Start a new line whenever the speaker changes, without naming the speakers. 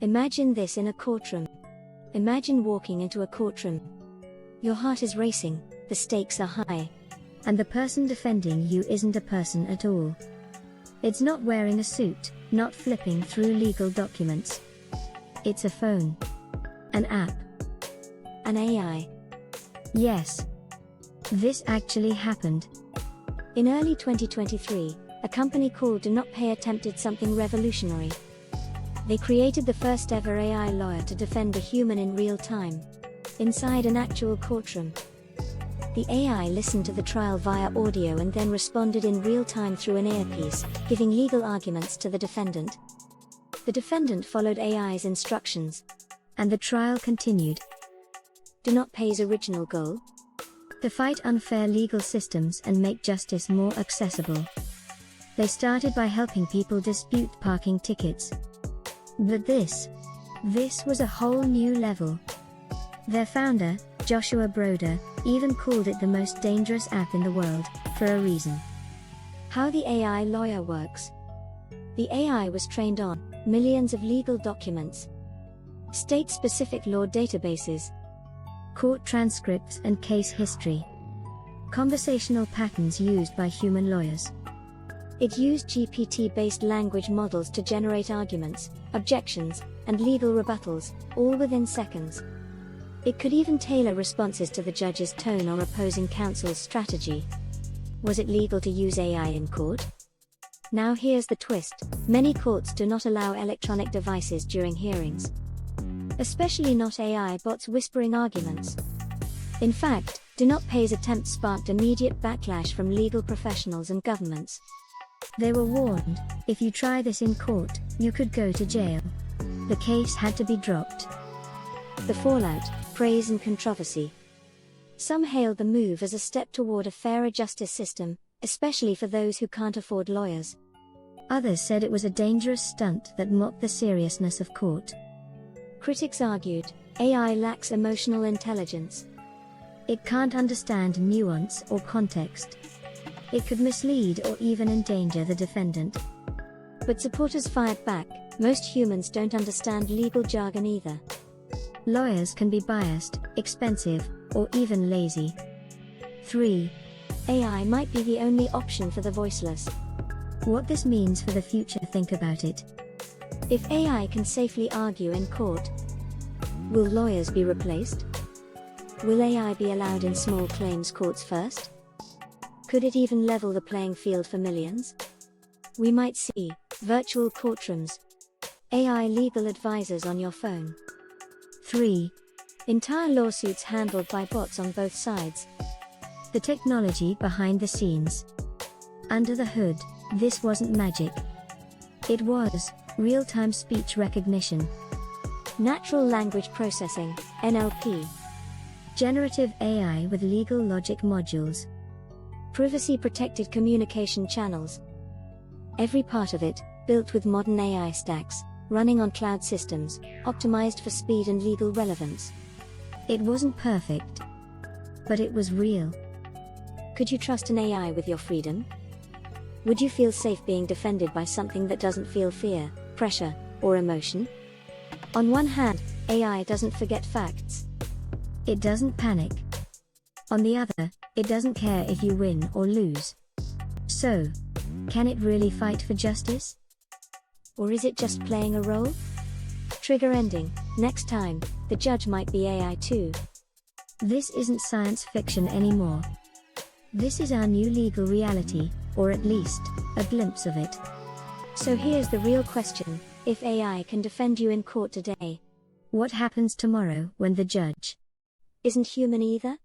Imagine this in a courtroom. Imagine walking into a courtroom. Your heart is racing, the stakes are high. And the person defending you isn't a person at all. It's not wearing a suit, not flipping through legal documents. It's a phone. An app. An AI. Yes. This actually happened. In early 2023, a company called Do Not Pay attempted something revolutionary. They created the first ever AI lawyer to defend a human in real time, inside an actual courtroom. The AI listened to the trial via audio and then responded in real time through an earpiece, giving legal arguments to the defendant. The defendant followed AI's instructions, and the trial continued. Do Not Pay's original goal? To fight unfair legal systems and make justice more accessible. They started by helping people dispute parking tickets. But this was a whole new level. Their founder, Joshua Broder, even called it the most dangerous app in the world, for a reason. How the AI lawyer works. The AI was trained on millions of legal documents, state-specific law databases, court transcripts and case history, conversational patterns used by human lawyers. It used GPT-based language models to generate arguments, objections, and legal rebuttals, all within seconds. It could even tailor responses to the judge's tone or opposing counsel's strategy. Was it legal to use AI in court? Now here's the twist: many courts do not allow electronic devices during hearings. Especially not AI bots whispering arguments. In fact, Do Not Pay's attempt sparked immediate backlash from legal professionals and governments. They were warned, if you try this in court, you could go to jail. The case had to be dropped. The fallout, praise and controversy. Some hailed the move as a step toward a fairer justice system, especially for those who can't afford lawyers. Others said it was a dangerous stunt that mocked the seriousness of court. Critics argued, AI lacks emotional intelligence. It can't understand nuance or context. It could mislead or even endanger the defendant. But supporters fired back, most humans don't understand legal jargon either. Lawyers can be biased, expensive, or even lazy. 3. AI might be the only option for the voiceless. What this means for the future, think about it. If AI can safely argue in court, will lawyers be replaced? Will AI be allowed in small claims courts first? Could it even level the playing field for millions? We might see virtual courtrooms, AI legal advisors on your phone. 3. Entire lawsuits handled by bots on both sides. The technology behind the scenes. Under the hood, this wasn't magic. It was real-time speech recognition, natural language processing, NLP, generative AI with legal logic modules, privacy-protected communication channels. Every part of it, built with modern AI stacks, running on cloud systems, optimized for speed and legal relevance. It wasn't perfect, but it was real. Could you trust an AI with your freedom? Would you feel safe being defended by something that doesn't feel fear, pressure, or emotion? On one hand, AI doesn't forget facts. It doesn't panic. On the other, it doesn't care if you win or lose. So, can it really fight for justice? Or is it just playing a role? Trigger ending. Next time, the judge might be AI too. This isn't science fiction anymore. This is our new legal reality, or at least, a glimpse of it. So here's the real question: if AI can defend you in court today, what happens tomorrow when the judge isn't human either?